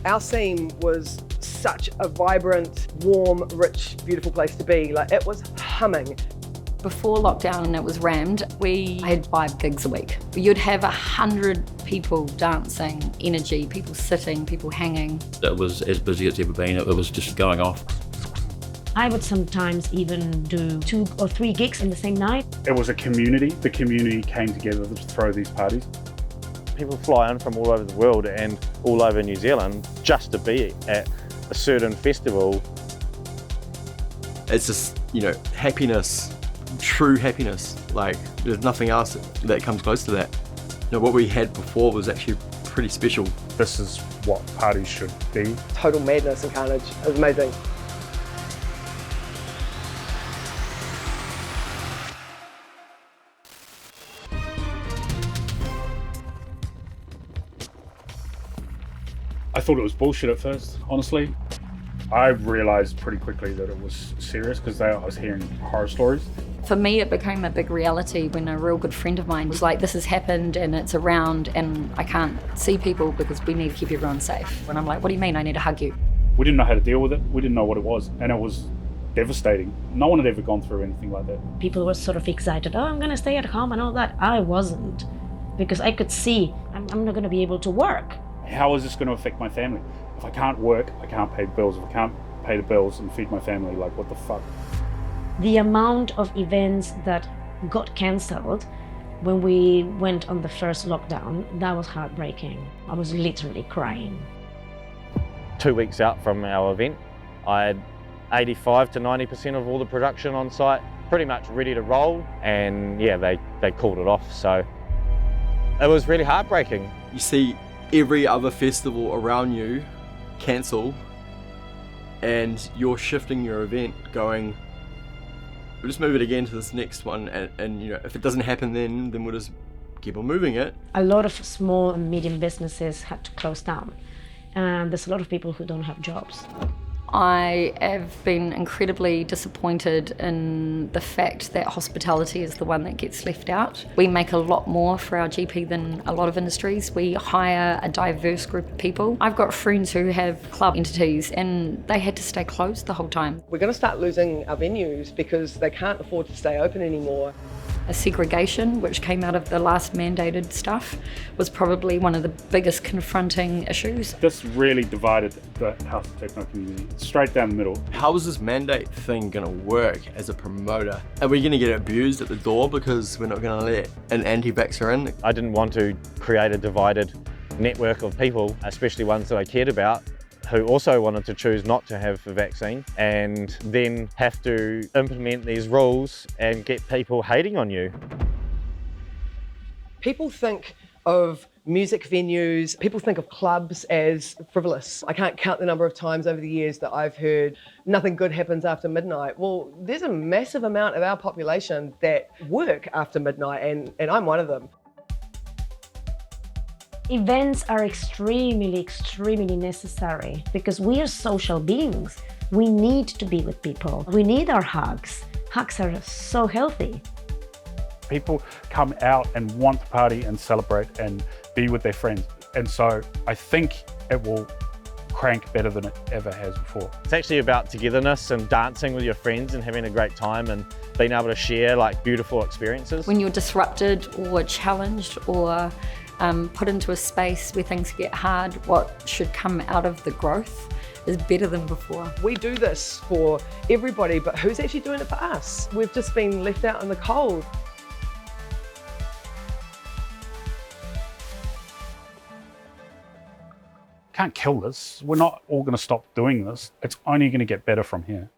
Our scene was such a vibrant, warm, rich, beautiful place to be. Like, it was humming. Before lockdown, it was rammed. We had 5 gigs a week. You'd have 100 people dancing, energy, people sitting, people hanging. It was as busy as it's ever been. It was just going off. I would sometimes even do 2 or 3 gigs in the same night. It was a community. The community came together to throw these parties. People fly in from all over the world and all over New Zealand just to be at a certain festival. It's just, happiness, true happiness. Like, there's nothing else that comes close to that. What we had before was actually pretty special. This is what parties should be. Total madness and carnage. It was amazing. I thought it was bullshit at first, honestly. I realised pretty quickly that it was serious because I was hearing horror stories. For me, it became a big reality when a real good friend of mine was like, this has happened and it's around and I can't see people because we need to keep everyone safe. And I'm like, what do you mean? I need to hug you. We didn't know how to deal with it. We didn't know what it was. And it was devastating. No one had ever gone through anything like that. People were sort of excited, oh, I'm going to stay at home and all that. I wasn't, because I could see I'm not going to be able to work. How is this going to affect my family? If I can't work, I can't pay the bills. If I can't pay the bills and feed my family, like, what the fuck? The amount of events that got cancelled when we went on the first lockdown, that was heartbreaking. I was literally crying. 2 weeks out from our event, I had 85 to 90% of all the production on site pretty much ready to roll, and yeah, they called it off. So it was really heartbreaking. You see every other festival around you cancel, and you're shifting your event going, we'll just move it again to this next one, and if it doesn't happen then we'll just keep on moving it. A lot of small and medium businesses had to close down, and there's a lot of people who don't have jobs. I have been incredibly disappointed in the fact that hospitality is the one that gets left out. We make a lot more for our GP than a lot of industries. We hire a diverse group of people. I've got friends who have club entities and they had to stay closed the whole time. We're going to start losing our venues because they can't afford to stay open anymore. A segregation, which came out of the last mandated stuff, was probably one of the biggest confronting issues. This really divided the health and techno community straight down the middle. How is this mandate thing going to work as a promoter? Are we going to get abused at the door because we're not going to let an anti-vaxxer in? I didn't want to create a divided network of people, especially ones that I cared about, who also wanted to choose not to have the vaccine, and then have to implement these rules and get people hating on you. People think of music venues, people think of clubs as frivolous. I can't count the number of times over the years that I've heard nothing good happens after midnight. Well, there's a massive amount of our population that work after midnight, and I'm one of them. Events are extremely, extremely necessary because we are social beings. We need to be with people. We need our hugs. Hugs are so healthy. People come out and want to party and celebrate and be with their friends. And so I think it will crank better than it ever has before. It's actually about togetherness and dancing with your friends and having a great time and being able to share like beautiful experiences. When you're disrupted or challenged or put into a space where things get hard, what should come out of the growth is better than before. We do this for everybody, but who's actually doing it for us? We've just been left out in the cold. Can't kill this. We're not all going to stop doing this. It's only going to get better from here.